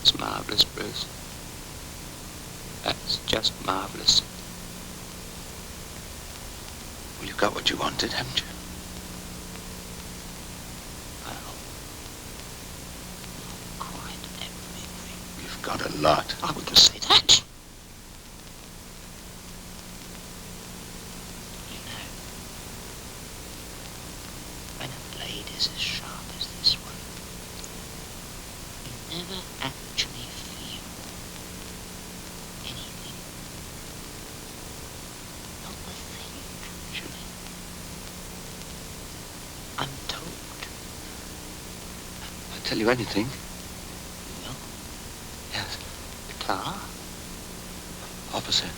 That's marvellous, Bruce. That's just marvellous. Well, you got what you wanted, haven't you? Well, not quite everything. You've got a lot. I wouldn't say that. You know, when a blade is as sharp as this one, you never actually feel anything. Not a thing, actually. I'm told. I'll tell you anything. No. Yes. The car? Opposite.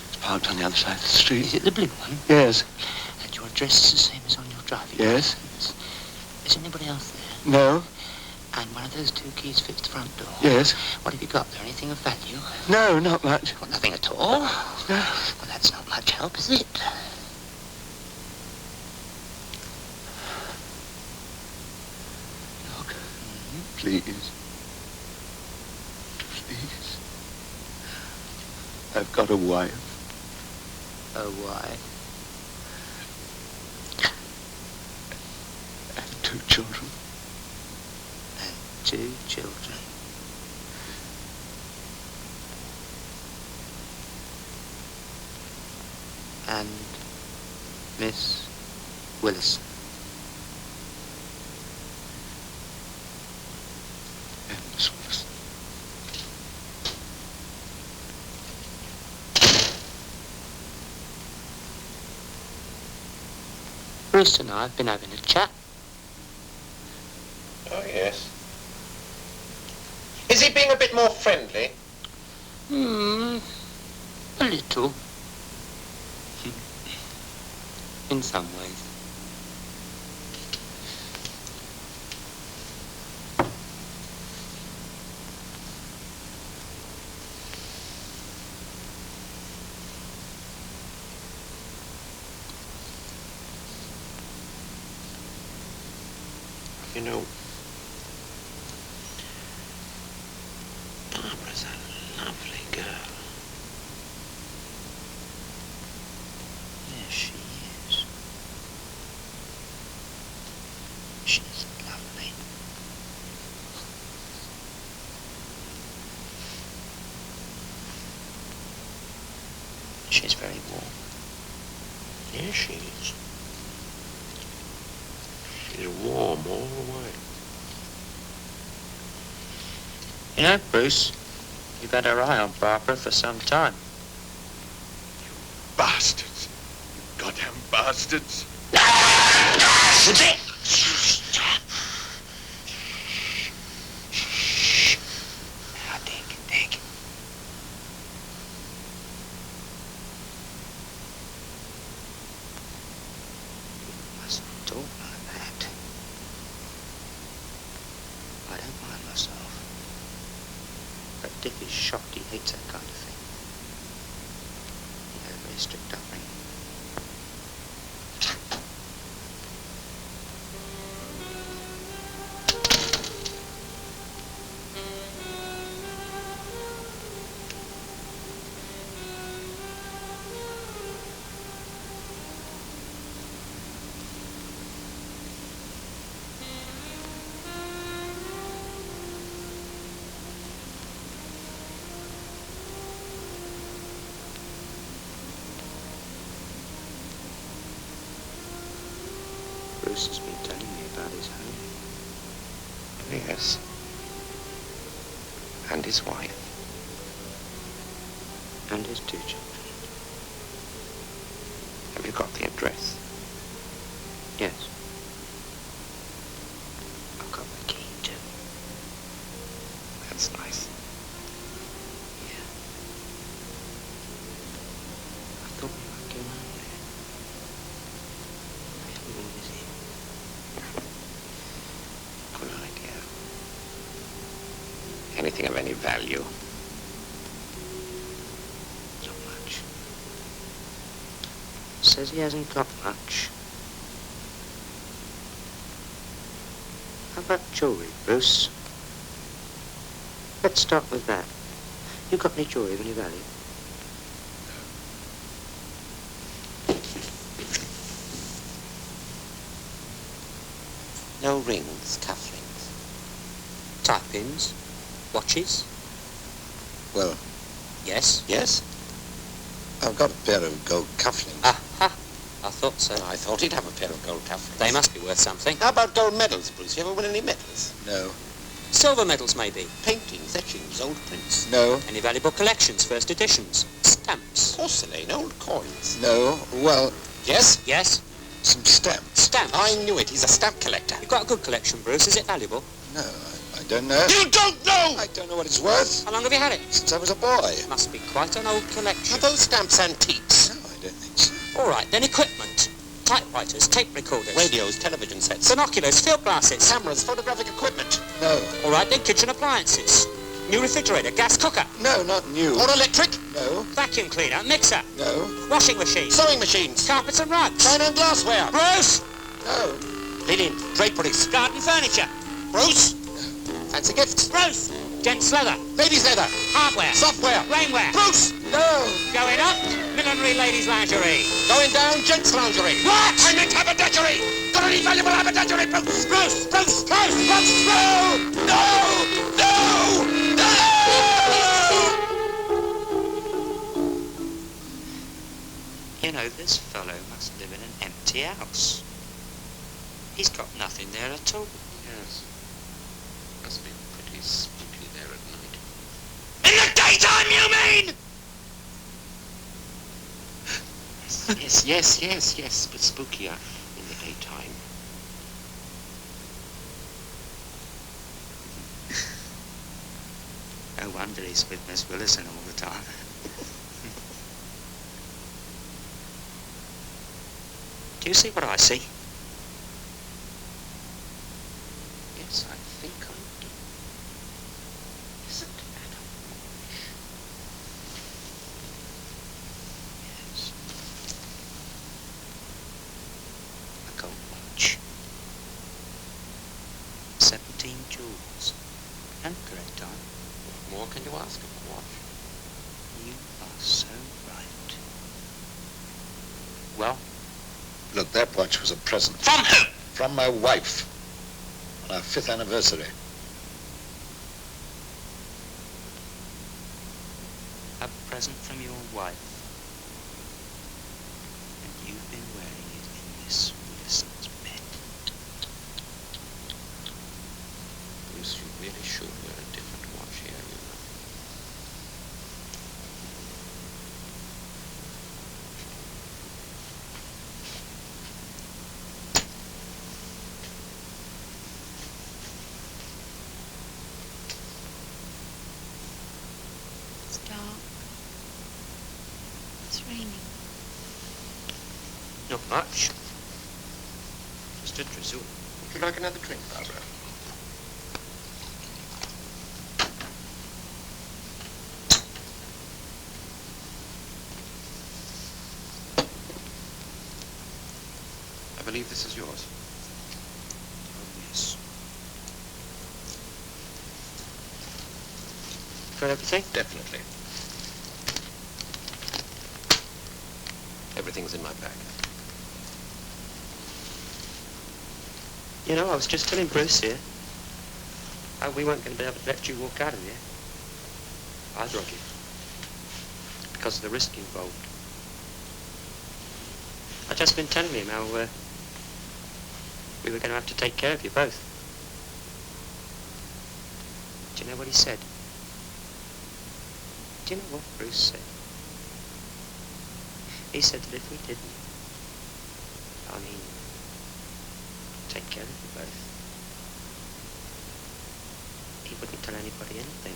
It's parked on the other side of the street. Is it the blue one? Yes. And your address is the same as on your driving Yes. license? Is anybody else there? No. And one of those two keys fits the front door? Yes. What have you got there? Anything of value? No, not much. Well, nothing at all? No. Well, that's not much help, is it? Look. Please. Please. I've got a wife. Oh, why? And 2 children. And 2 children. And Miss Willis. And Miss Willis. Bruce and I have been having a chat. Oh, yes. Is he being a bit more friendly? A little. In some ways. You know, Barbara's a lovely girl. Yes, she is. She's lovely. She's very warm. Yes, she is. She's warm all the way. You know, Bruce, you've had our eye on Barbara for some time. Bastards. Goddamn bastards. Now, dig. You mustn't talk like that. I don't mind myself. But Dick is shocked. He hates that kind of thing. He had a very strict upbringing. Bruce has been telling me about his home. Yes. And his wife. And his 2 children. Have you got the address? Yes. I've got the key too. That's nice. Yeah. I thought we might go round there. I haven't been busy. Good idea. Anything of any value? Not much. Says he hasn't got much. How about jewelry, Bruce? Let's start with that. You got any jewellery of any value? No rings, cufflinks. Tie pins? Watches? Well, Yes? Yes? I've got a pair of gold cufflinks. Aha! I thought so. I thought he'd have a pair of gold cufflinks. They must be worth something. How about gold medals, Bruce? You ever win any medals? No. Silver medals, maybe. Paintings, etchings, old prints. No. Any valuable collections, first editions? Stamps? Porcelain, old coins. No. Well, Yes? Yes? some stamps. Stamps? I knew it. He's a stamp collector. You've got a good collection, Bruce. Is it valuable? No, I don't know. You don't know! I don't know what it's worth. How long have you had it? Since I was a boy. Must be quite an old collection. Are those stamps antiques? No, I don't think so. All right, then equipment. Typewriters, tape recorders. Radios, television sets. Binoculars, field glasses. Cameras, photographic equipment. No. All right, then kitchen appliances. New refrigerator, gas cooker, No, not new. Or electric. No. vacuum cleaner, mixer, No. washing machine, Sewing machines. carpets and rugs. China and glassware. Bruce! No. Linen, draperies. Garden furniture. Bruce. Fancy gifts. Bruce! Gents leather, Ladies' leather. hardware, Software. rainwear. Bruce. No. Going up, millinery ladies lingerie. Going down, gents' lingerie. What? I meant haberdashery. Got any valuable haberdashery, Bruce? Bruce! Bruce. Bruce. Bruce. No. No. No. No. You know, this fellow must live in an empty house. He's got nothing there at all. Yes. Must be pretty spooky there at night. In the daytime, you mean? Yes, but spookier in the daytime. No wonder he's with Miss Willison all the time. Do you see what I see? Yes, I think I do. Isn't that a watch? Yes. A gold watch. 17 jewels. And correct time. What more can you ask of a watch? You are so right. Well, Look, that watch was a present. From who? From my wife. On our 5th anniversary. a present from your wife. And you've been wearing it in Miss Wilson's bed. Bruce, you really should wear a different watch here, you know. It's dark. It's raining. Not much. Just a drizzle. Would you like another drink, Barbara? I believe this is yours. Oh, yes. Got everything? Definitely. Everything's in my bag. You know, I was just telling Bruce here how we weren't going to be able to let you walk out of here. Either of you. Because of the risk involved. I've just been telling him how we were going to have to take care of you both. Do you know what he said? Do you know what Bruce said? He said that if we didn't, I mean, take care of you both, he wouldn't tell anybody anything.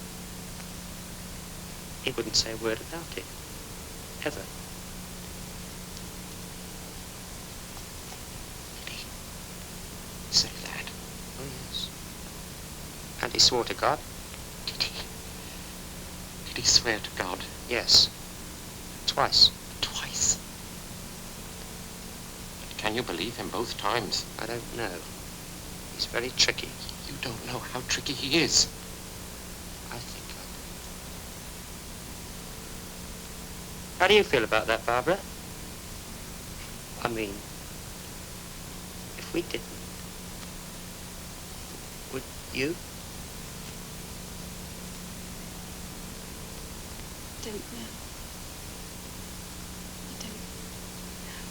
He wouldn't say a word about it. Ever. Did he say that? Oh, yes. And he swore to God? Did he? Did he swear to God? Yes. Twice. Twice? But can you believe him both times? I don't know. He's very tricky. You don't know how tricky he is. I think How do you feel about that, Barbara? I mean, if we didn't, would you? Don't know. I don't know.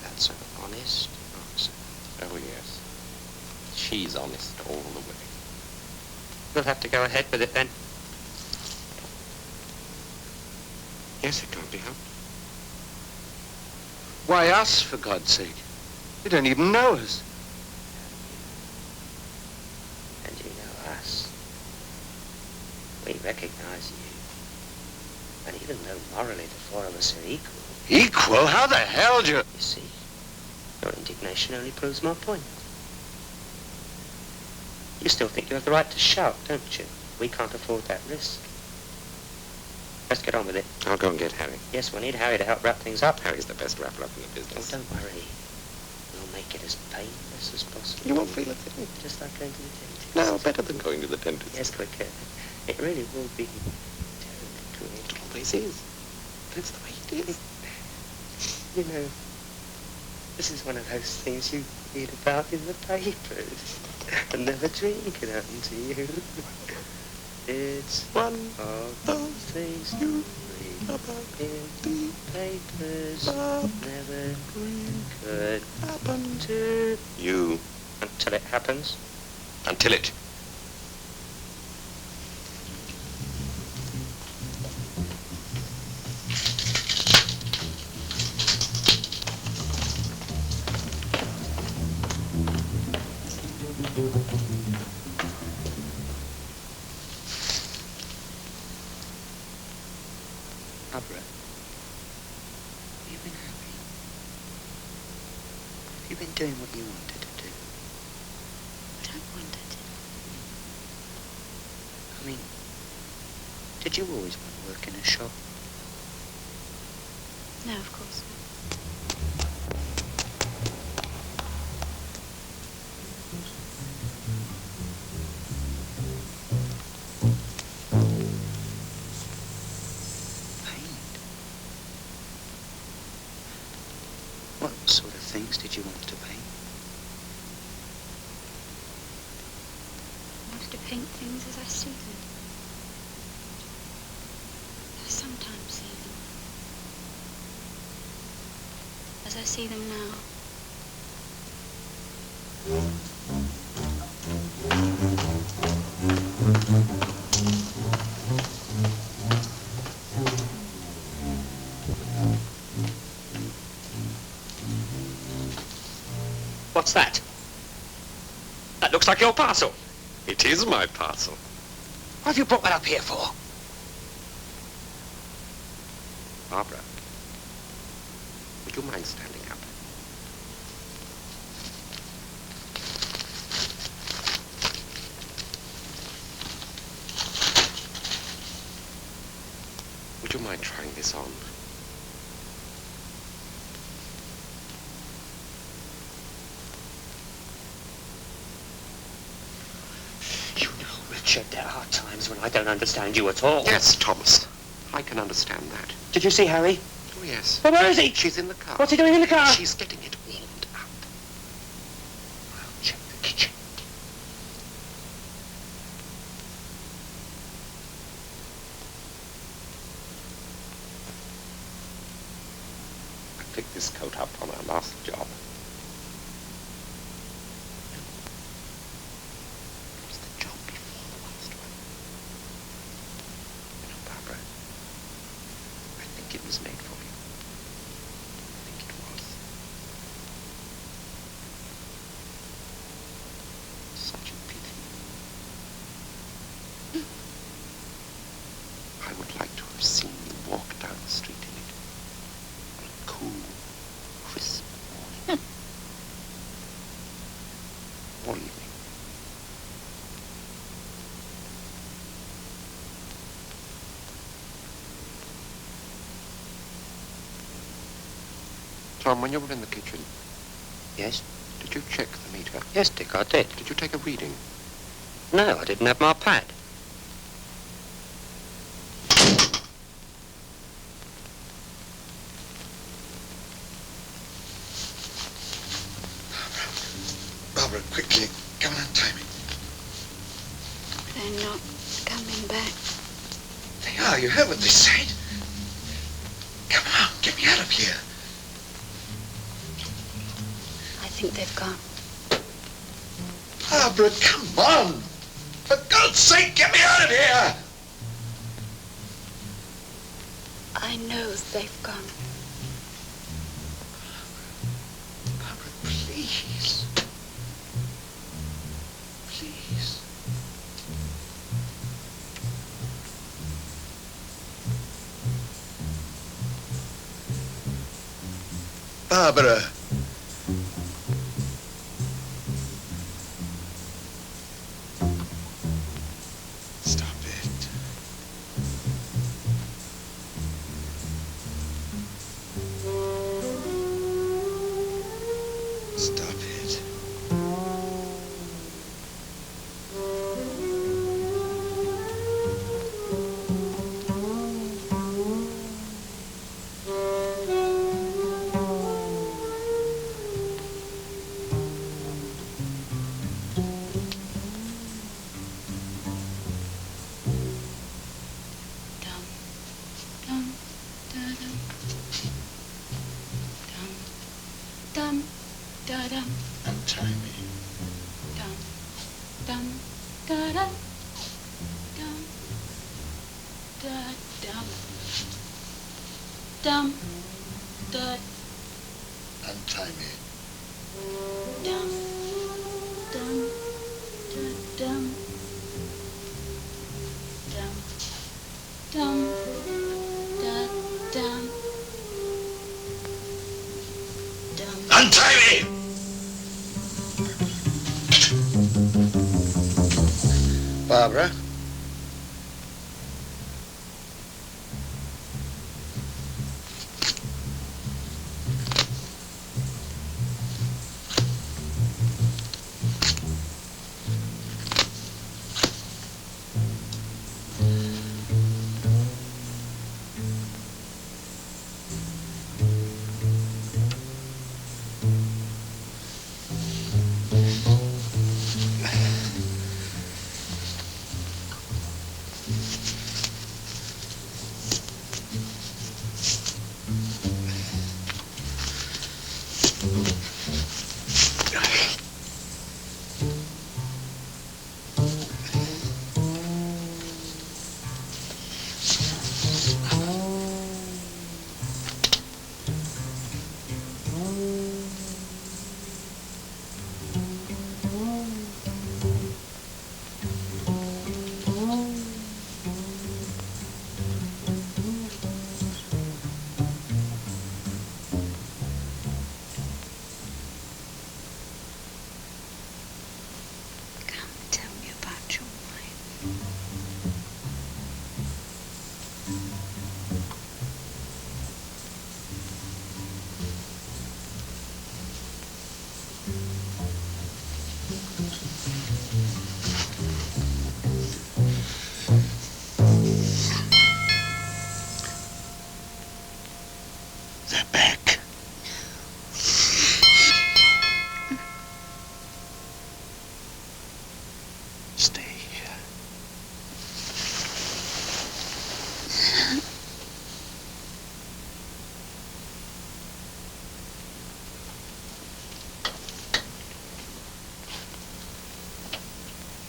That's an honest answer. Oh, yes. She's honest all the way. We'll have to go ahead with it then. Yes, it can't be helped. Why us, for God's sake? You don't even know us. And you know us. We recognize you. And even though morally the four of us are equal, Equal? How the hell do you... you see, your indignation only proves my point. You still think you have the right to shout, don't you? We can't afford that risk. Let's get on with it. I'll go and get Harry. Yes, we need Harry to help wrap things up. Harry's the best wrapper up in the Oh, business. don't worry. We'll make it as painless as possible. You won't feel a thing. Just like going to the dentist. No, better than going to the dentist. Yes, quicker. It really will be terrible. It always is. That's the way it is. You know, this is one of those things you read about in the papers and never dream could happen to you. It's one of those things you read about in the papers never could happen to You. until it happens. Until it. Barbara, have you been happy? Have you been doing what you wanted to do? What I wanted. I mean, did you always want to work in a shop? No, of course not. Paint? What sort of things did you want to paint? I wanted to paint things as I see them. I sometimes see them. As I see them now. What's that? That looks like your parcel. It is my parcel. What have you brought that up here for? Barbara, would you mind standing up? Would you mind trying this on? You know, Richard, there are times when I don't understand you at all. Yes, Thomas. I can understand that. Did you see Harry? Oh, yes. Well, where is he? She's in the car. What's he doing in the car? She's getting it warmed up. I'll check the kitchen. I picked this coat up on our last job. It was the job before the last one. You know, Barbara, I think it was made for you. I think it was. Such a pity. I would like to have seen you walk down the street in it. On a cool, crisp morning. Or evening. Tom, when you were in the kitchen, Yes? did you check the meter? Yes, Dick, I did. Did you take a reading? No, I didn't have my pad. Barbara, quickly. Come on, untie me. They're not coming back. They are. You heard what they said. Come on, get me out of here. I think they've gone. Barbara, come on. For God's sake, get me out of here. I know they've gone. Barbara, please. Please. Barbara. Stop it. Stop it. Dum, da dum, Untie me. dum, dum, da dum, dum, da dum, dum, da Untie me. dum, dum, da dum, dum, dum, da dum, dum. Untie me! Barbara? Come, tell me about your wife. They're back. Stay here.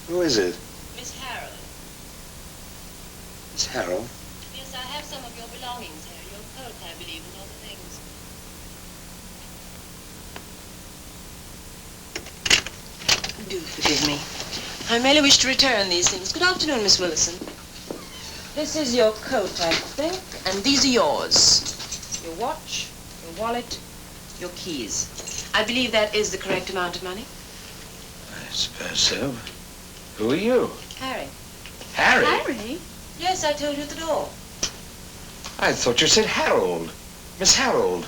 Who is it? Miss Harold. It's Harold. Yes, I have some of your belongings here. Your coat, I believe, and other things. Do forgive me. I merely wish to return these things. Good afternoon, Miss Willison. This is your coat, I think, and these are yours. Your watch, your wallet, your keys. I believe that is the correct amount of money. I suppose so. Who are you? Harry. Harry? Harry? Yes, I told you at the door. I thought you said Harold. Miss Harold.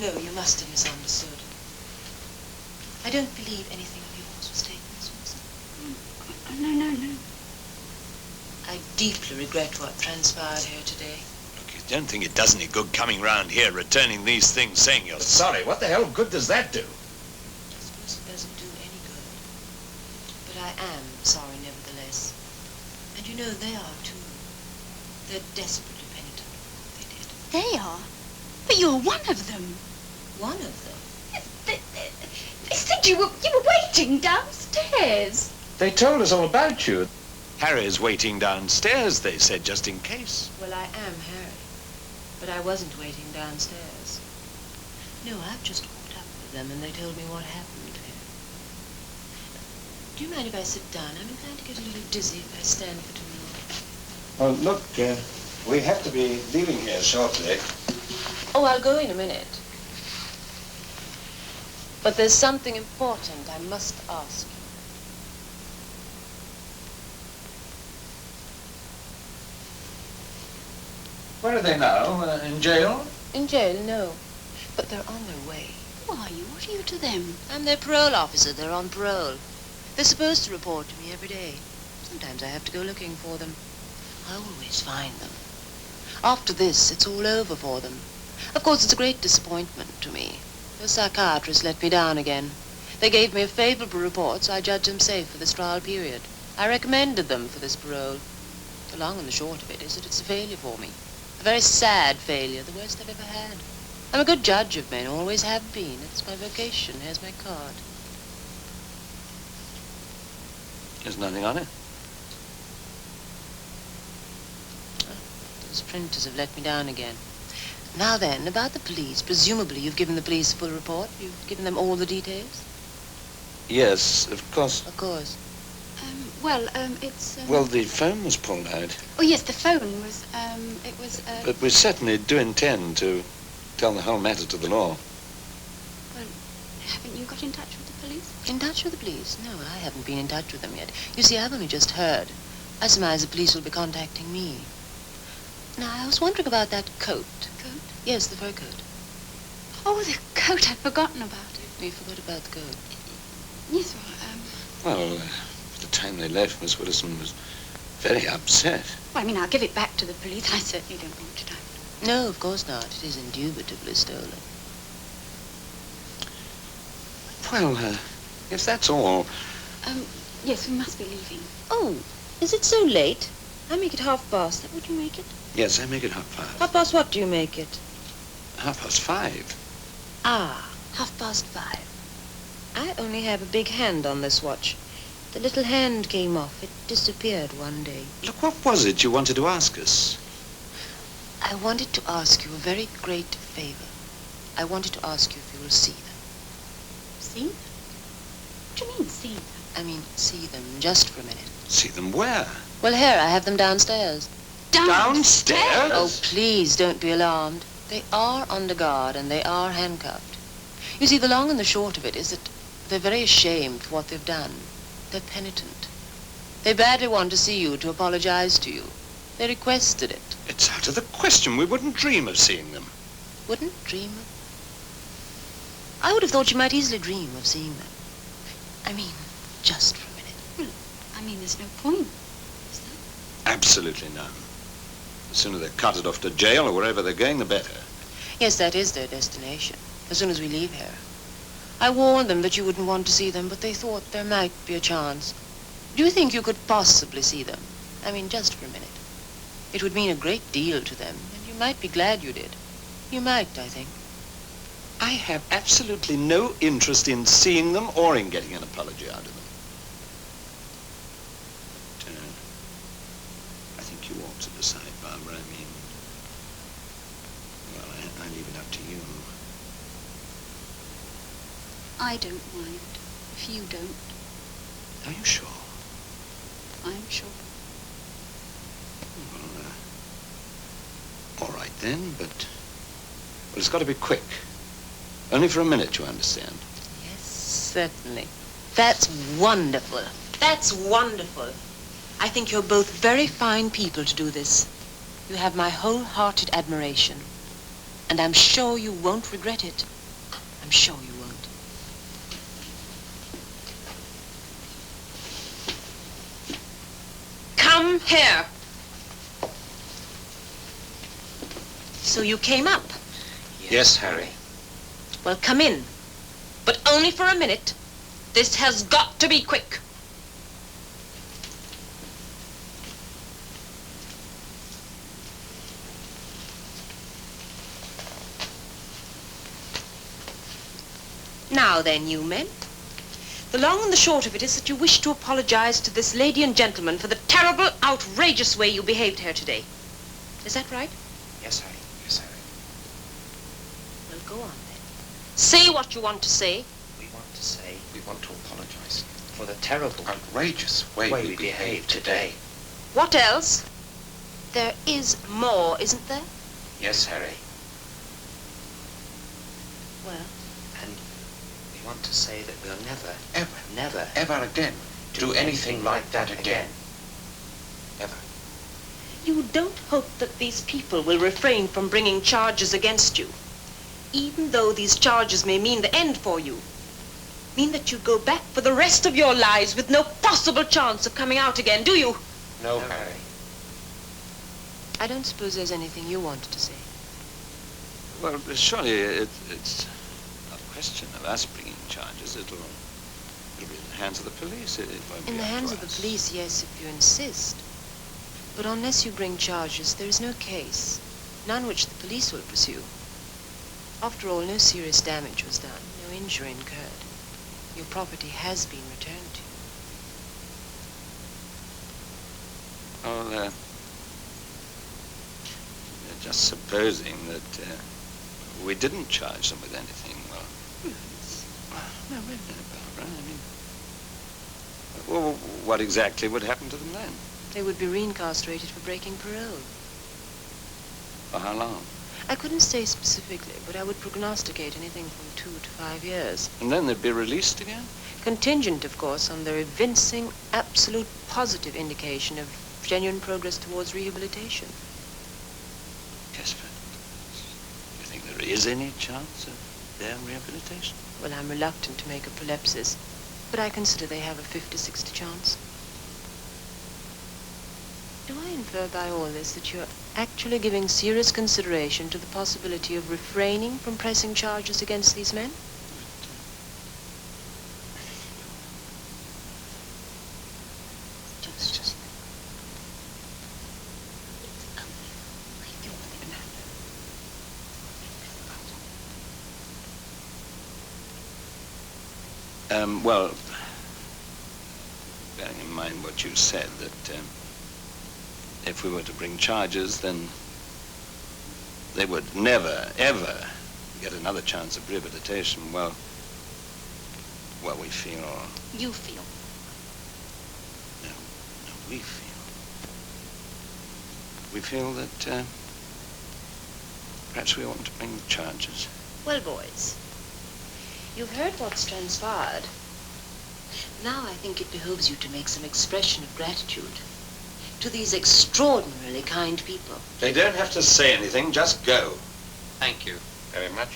No, you must have misunderstood. I don't believe anything of yours was taken, Miss Wilson. No. I deeply regret what transpired here today. Look, you don't think it does any good coming round here, returning these things, saying you're sorry. What the hell good does that do? I suppose it doesn't do any good. But I am sorry nevertheless. And you know they are too. They're desperately penitent for what they did. They are? But you're one of them. One of them? They said you were waiting downstairs. They told us all about you. Harry's waiting downstairs, they said, just in case. Well, I am Harry. But I wasn't waiting downstairs. No, I've just caught up with them and they told me what happened here. Do you mind if I sit down? I'm inclined to get a little dizzy if I stand for too long. Well, look, we have to be leaving here shortly. Oh, I'll go in a minute. But there's something important I must ask you. Where are they now? In jail? In jail, no. But they're on their way. Who are you? What are you to them? I'm their parole officer. They're on parole. They're supposed to report to me every day. Sometimes I have to go looking for them. I always find them. After this, it's all over for them. Of course, it's a great disappointment to me. The psychiatrist let me down again. They gave me a favorable report, so I judged them safe for this trial period. I recommended them for this parole. The long and the short of it is that it's a failure for me. A very sad failure, the worst I've ever had. I'm a good judge of men, always have been. It's my vocation. Here's my card. There's nothing on it. Those printers have let me down again. Now then, about the police. Presumably you've given the police a full report? You've given them all the details? Yes, of course. Of course. It's... Well, the phone was pulled out. Oh, yes, the phone was, But we certainly do intend to tell the whole matter to the law. Well, haven't you got in touch with the police? In touch with the police? No, I haven't been in touch with them yet. You see, I've only just heard. I surmise the police will be contacting me. Now, I was wondering about that coat. Coat? Yes, the fur coat. Oh, the coat. I'd forgotten about it. You forgot about the coat. Yes, Well, at the time they left, Miss Willison was very upset. well, I mean, I'll give it back to the police. I certainly don't want it out. No, of course not. It is indubitably stolen. Well, if that's all... Yes, we must be leaving. Oh, is it so late? I make it 5:30. That would you make it? Yes, I make it 5:30. 5:30 what do you make it? 5:30. Ah, 5:30. I only have a big hand on this watch. The little hand came off. It disappeared one day. Look, what was it you wanted to ask us? I wanted to ask you a very great favor. I wanted to ask you if you will see them. See them? What do you mean, see them? I mean, see them just for a minute. See them where? Well, here, I have them downstairs. Downstairs? Oh, please don't be alarmed. They are under guard and they are handcuffed. You see, the long and the short of it is that they're very ashamed for what they've done. They're penitent. They badly want to see you, to apologize to you. They requested it. It's out of the question. We wouldn't dream of seeing them. Wouldn't dream of... I would have thought you might easily dream of seeing them. I mean, just for a minute. Well, I mean, there's no point, is there? Absolutely none. The sooner they're carted off to jail or wherever they're going, the better. Yes, that is their destination, as soon as we leave here. I warned them that you wouldn't want to see them, but they thought there might be a chance. Do you think you could possibly see them? I mean, just for a minute. It would mean a great deal to them, and you might be glad you did. You might, I think. I have absolutely no interest in seeing them or in getting an apology out of them. But, I think you ought to decide, Barbara. I mean, well, I leave it up to you. I don't mind, if you don't. Are you sure? I'm sure. Well, all right then, but... Well, it's got to be quick. Only for a minute, you understand. Yes, certainly. That's wonderful. That's wonderful. I think you're both very fine people to do this. You have my wholehearted admiration. And I'm sure you won't regret it. I'm sure you won't. Come here. So you came up? Yes, Harry. Well, come in. But only for a minute. This has got to be quick. Now then, you men. The long and the short of it is that you wish to apologize to this lady and gentleman for the terrible, outrageous way you behaved here today. Is that right? Yes, Harry. Yes, Harry. Well, go on then. Say what you want to say. We want to apologize for the terrible, outrageous way we behaved today. What else? There is more, isn't there? Yes, Harry. Well, And we want to say that we'll never again do anything like that again. Ever. you don't hope that these people will refrain from bringing charges against you, even though these charges may mean the end for you. Mean that you go back for the rest of your lives with no possible chance of coming out again, do you? No, Harry. I don't suppose there's anything you wanted to say. Well, surely it's not a question of us bringing charges. It'll be in the hands of the police. It won't be In the up to hands of the us. police, yes, if you insist. But unless you bring charges, there is no case, none which the police will pursue. After all, no serious damage was done, no injury incurred. Your property has been returned to you. Well, just supposing that we didn't charge them with anything, no, wait a minute, Barbara. I mean, well, what exactly would happen to them then? They would be reincarcerated for breaking parole. For how long? I couldn't say specifically, but I would prognosticate anything from 2 to 5 years. And then they'd be released again? Contingent, of course, on their evincing absolute positive indication of genuine progress towards rehabilitation. Yes, but you think there is any chance of their rehabilitation? Well, I'm reluctant to make a prolepsis, but I consider they have a 50-60 chance. Do I infer by all this that you're actually giving serious consideration to the possibility of refraining from pressing charges against these men? Just well, bearing in mind what you said, that if we were to bring charges, then they would never, ever get another chance of rehabilitation. Well, we feel... You feel. No, we feel. We feel that perhaps we ought to bring charges. Well, boys, you've heard what's transpired. Now I think it behooves you to make some expression of gratitude to these extraordinarily kind people. They don't have to say anything, just go. Thank you very much.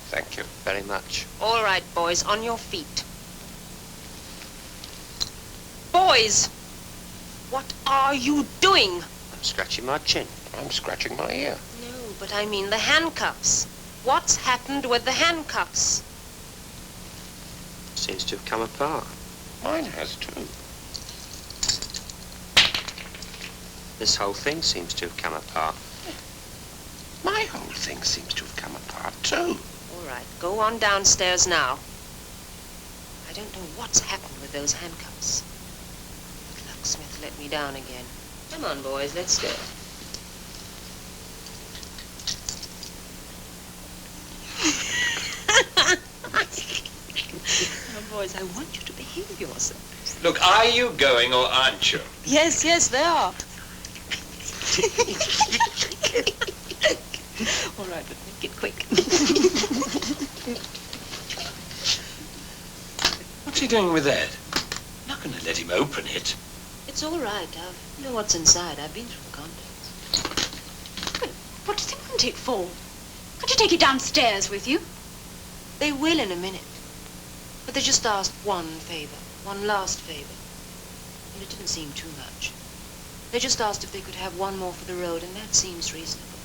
Thank you very much. All right, boys, on your feet. Boys, what are you doing? I'm scratching my chin. I'm scratching my ear. No, but I mean the handcuffs. What's happened with the handcuffs? Seems to have come apart. Mine has too. This whole thing seems to have come apart. My whole thing seems to have come apart too. All right, go on downstairs now. I don't know what's happened with those handcuffs. The locksmith let me down again. Come on, boys, let's go. Now, boys, I want you to behave yourselves. Look, are you going or aren't you? Yes, they are. All right, but make it quick. What's he doing with that? I'm not going to let him open it. It's all right. I know what's inside. I've been through the contents. What does he want it for? Can't you take it downstairs with you? They will in a minute. But they just asked one favor, one last favor. And it didn't seem too much. They just asked if they could have one more for the road, and that seems reasonable.